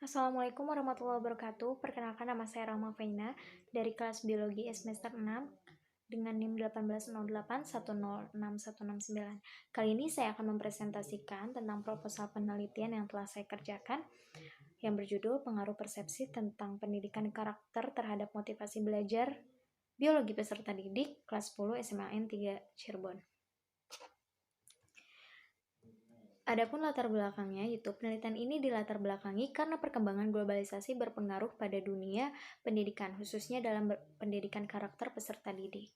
Assalamualaikum warahmatullahi wabarakatuh. Perkenalkan, nama saya Rahma Faina dari kelas Biologi semester 6 dengan NIM 1808106169. Kali ini saya akan mempresentasikan tentang proposal penelitian yang telah saya kerjakan yang berjudul Pengaruh Persepsi tentang Pendidikan Karakter terhadap Motivasi Belajar Biologi Peserta Didik kelas 10 SMAN 3 Cirebon. Adapun latar belakangnya, yaitu penelitian ini dilatar belakangi karena perkembangan globalisasi berpengaruh pada dunia pendidikan, khususnya dalam pendidikan karakter peserta didik.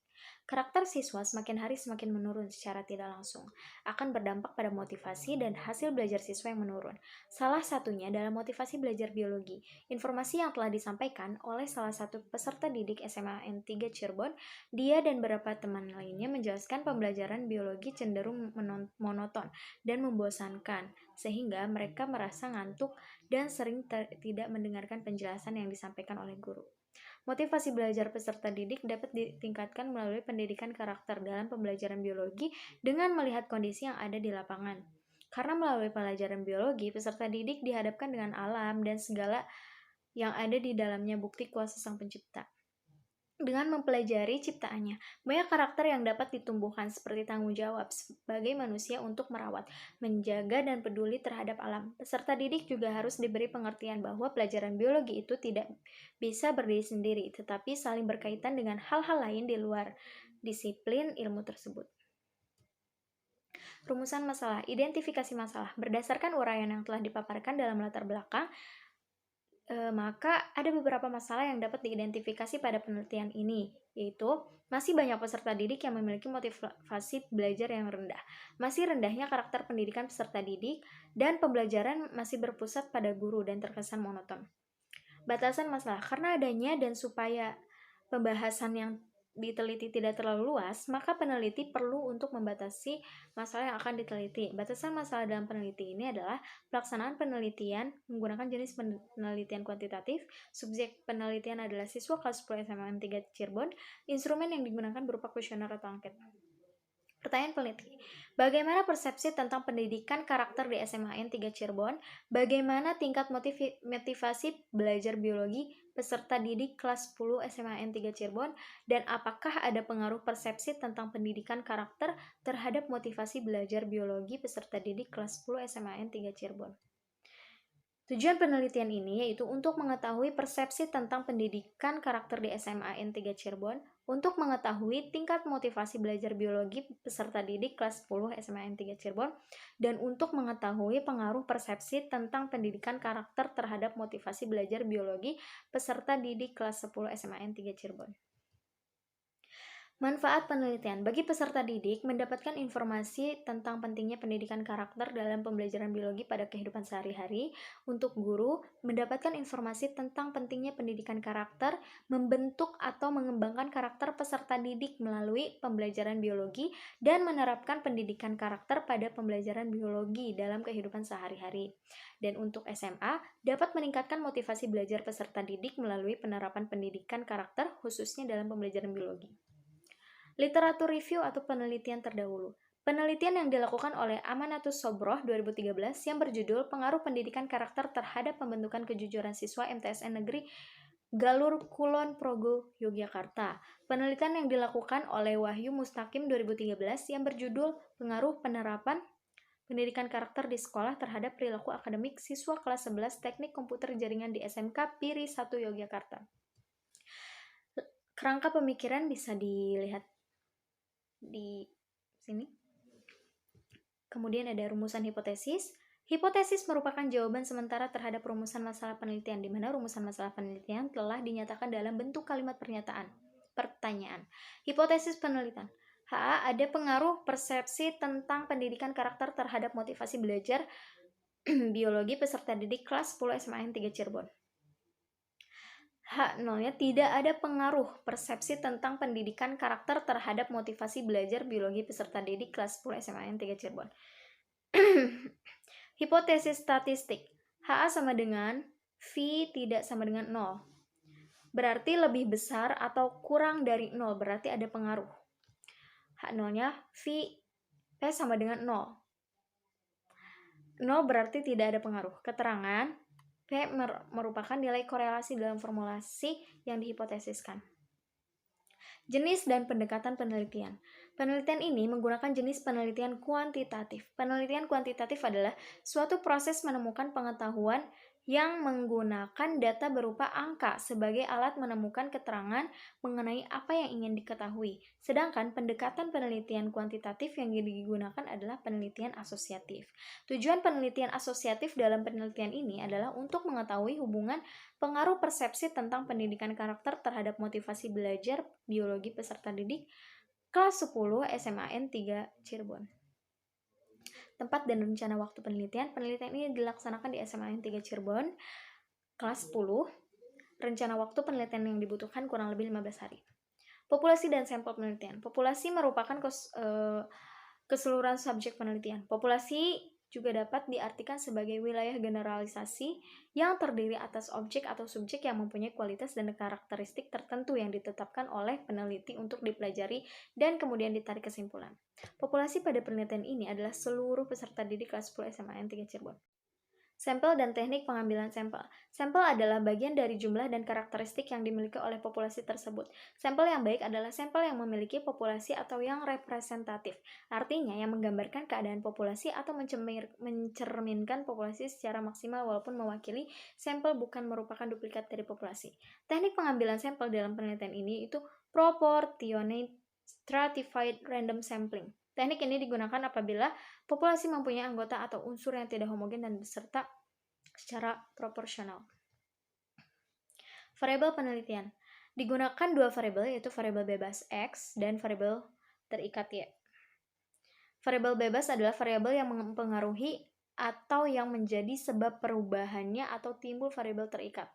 Karakter siswa semakin hari semakin menurun secara tidak langsung, akan berdampak pada motivasi dan hasil belajar siswa yang menurun. Salah satunya dalam motivasi belajar biologi. Informasi yang telah disampaikan oleh salah satu peserta didik SMAN 3 Cirebon, dia dan beberapa teman lainnya menjelaskan pembelajaran biologi cenderung monoton dan membosankan, sehingga mereka merasa ngantuk dan sering tidak mendengarkan penjelasan yang disampaikan oleh guru. Motivasi belajar peserta didik dapat ditingkatkan melalui pendidikan karakter dalam pembelajaran biologi dengan melihat kondisi yang ada di lapangan. Karena melalui pelajaran biologi, peserta didik dihadapkan dengan alam dan segala yang ada di dalamnya, bukti kuasa Sang Pencipta. Dengan mempelajari ciptaannya, banyak karakter yang dapat ditumbuhkan seperti tanggung jawab sebagai manusia untuk merawat, menjaga, dan peduli terhadap alam. Peserta didik juga harus diberi pengertian bahwa pelajaran biologi itu tidak bisa berdiri sendiri, tetapi saling berkaitan dengan hal-hal lain di luar disiplin ilmu tersebut. Rumusan masalah, identifikasi masalah. Berdasarkan uraian yang telah dipaparkan dalam latar belakang, maka ada beberapa masalah yang dapat diidentifikasi pada penelitian ini, yaitu masih banyak peserta didik yang memiliki motivasi belajar yang rendah, masih rendahnya karakter pendidikan peserta didik, dan pembelajaran masih berpusat pada guru dan terkesan monoton. Batasan masalah, karena adanya dan supaya pembahasan yang diteliti tidak terlalu luas, maka peneliti perlu untuk membatasi masalah yang akan diteliti. Batasan masalah dalam peneliti ini adalah pelaksanaan penelitian menggunakan jenis penelitian kuantitatif, subjek penelitian adalah siswa kelas 10 SMAN 3 Cirebon, instrumen yang digunakan berupa kuesioner atau angket. Pertanyaan peneliti, bagaimana persepsi tentang pendidikan karakter di SMAN 3 Cirebon? Bagaimana tingkat motivasi belajar biologi peserta didik kelas 10 SMAN 3 Cirebon? Dan apakah ada pengaruh persepsi tentang pendidikan karakter terhadap motivasi belajar biologi peserta didik kelas 10 SMAN 3 Cirebon? Tujuan penelitian ini yaitu untuk mengetahui persepsi tentang pendidikan karakter di SMAN 3 Cirebon, untuk mengetahui tingkat motivasi belajar biologi peserta didik kelas 10 SMAN 3 Cirebon, dan untuk mengetahui pengaruh persepsi tentang pendidikan karakter terhadap motivasi belajar biologi peserta didik kelas 10 SMAN 3 Cirebon. Manfaat penelitian bagi peserta didik mendapatkan informasi tentang pentingnya pendidikan karakter dalam pembelajaran biologi pada kehidupan sehari-hari. Untuk guru, mendapatkan informasi tentang pentingnya pendidikan karakter, membentuk atau mengembangkan karakter peserta didik melalui pembelajaran biologi, dan menerapkan pendidikan karakter pada pembelajaran biologi dalam kehidupan sehari-hari. Dan untuk SMA, dapat meningkatkan motivasi belajar peserta didik melalui penerapan pendidikan karakter khususnya dalam pembelajaran biologi. Literatur review atau penelitian terdahulu. Penelitian yang dilakukan oleh Amanatus Sobroh 2013 yang berjudul Pengaruh Pendidikan Karakter Terhadap Pembentukan Kejujuran Siswa MTSN Negeri Galur Kulon Progo Yogyakarta. Penelitian yang dilakukan oleh Wahyu Mustaqim 2013 yang berjudul Pengaruh Penerapan Pendidikan Karakter di Sekolah Terhadap Perilaku Akademik Siswa Kelas 11 Teknik Komputer Jaringan di SMK Piri 1 Yogyakarta. Kerangka pemikiran bisa dilihat di sini. Kemudian ada rumusan hipotesis. Hipotesis merupakan jawaban sementara terhadap rumusan masalah penelitian, di mana rumusan masalah penelitian telah dinyatakan dalam bentuk kalimat pernyataan. Pertanyaan. Hipotesis penelitian. Ada pengaruh persepsi tentang pendidikan karakter terhadap motivasi belajar biologi peserta didik kelas 10 SMAN 3 Cirebon. H0-nya tidak ada pengaruh persepsi tentang pendidikan karakter terhadap motivasi belajar biologi peserta didik kelas 10 SMAN 3 Cirebon. Hipotesis statistik. HA sama dengan V tidak sama dengan 0. Berarti lebih besar atau kurang dari 0, berarti ada pengaruh. H0-nya V P sama dengan 0. 0 berarti tidak ada pengaruh. Keterangan P merupakan nilai korelasi dalam formulasi yang dihipotesiskan. Jenis dan pendekatan penelitian. Penelitian ini menggunakan jenis penelitian kuantitatif. Penelitian kuantitatif adalah suatu proses menemukan pengetahuan yang menggunakan data berupa angka sebagai alat menemukan keterangan mengenai apa yang ingin diketahui. Sedangkan pendekatan penelitian kuantitatif yang digunakan adalah penelitian asosiatif. Tujuan penelitian asosiatif dalam penelitian ini adalah untuk mengetahui hubungan pengaruh persepsi tentang pendidikan karakter terhadap motivasi belajar biologi peserta didik kelas 10 SMAN 3 Cirebon. Tempat dan rencana waktu penelitian. Penelitian ini dilaksanakan di SMAN 3 Cirebon, kelas 10. Rencana waktu penelitian yang dibutuhkan kurang lebih 15 hari. Populasi dan sampel penelitian. Populasi merupakan keseluruhan subjek penelitian. Populasi juga dapat diartikan sebagai wilayah generalisasi yang terdiri atas objek atau subjek yang mempunyai kualitas dan karakteristik tertentu yang ditetapkan oleh peneliti untuk dipelajari dan kemudian ditarik kesimpulan. Populasi pada penelitian ini adalah seluruh peserta didik kelas 10 SMAN 3 Cirebon. Sampel dan teknik pengambilan sampel. Sampel adalah bagian dari jumlah dan karakteristik yang dimiliki oleh populasi tersebut. Sampel yang baik adalah sampel yang memiliki populasi atau yang representatif, artinya yang menggambarkan keadaan populasi atau mencerminkan populasi secara maksimal walaupun mewakili sampel bukan merupakan duplikat dari populasi. Teknik pengambilan sampel dalam penelitian ini itu proportionate stratified random sampling. Teknik ini digunakan apabila populasi mempunyai anggota atau unsur yang tidak homogen dan beserta secara proporsional. Variabel penelitian. Digunakan dua variabel, yaitu variabel bebas X dan variabel terikat Y. Variabel bebas adalah variabel yang mempengaruhi atau yang menjadi sebab perubahannya atau timbul variabel terikat.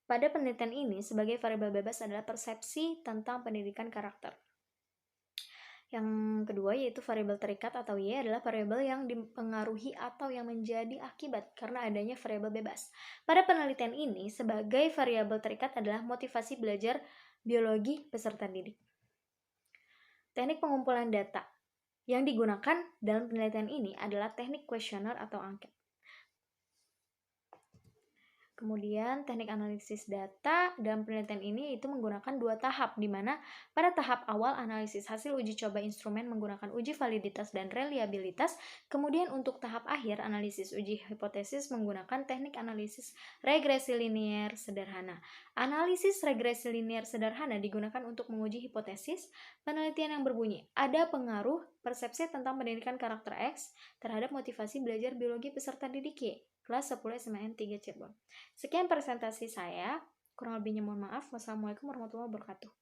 Pada penelitian ini, sebagai variabel bebas adalah persepsi tentang pendidikan karakter. Yang kedua yaitu variabel terikat atau Y adalah variabel yang dipengaruhi atau yang menjadi akibat karena adanya variabel bebas. Pada penelitian ini, sebagai variabel terikat adalah motivasi belajar biologi peserta didik. Teknik pengumpulan data yang digunakan dalam penelitian ini adalah teknik kuesioner atau angket. Kemudian teknik analisis data dalam penelitian ini itu menggunakan dua tahap, di mana pada tahap awal analisis hasil uji coba instrumen menggunakan uji validitas dan reliabilitas, kemudian untuk tahap akhir analisis uji hipotesis menggunakan teknik analisis regresi linier sederhana. Analisis regresi linier sederhana digunakan untuk menguji hipotesis penelitian yang berbunyi ada pengaruh persepsi tentang pendidikan karakter X terhadap motivasi belajar biologi peserta didik Y kelas 10 SMAN 3 Cirebon. Sekian presentasi saya, kurang lebihnya mohon maaf. Wassalamualaikum warahmatullahi wabarakatuh.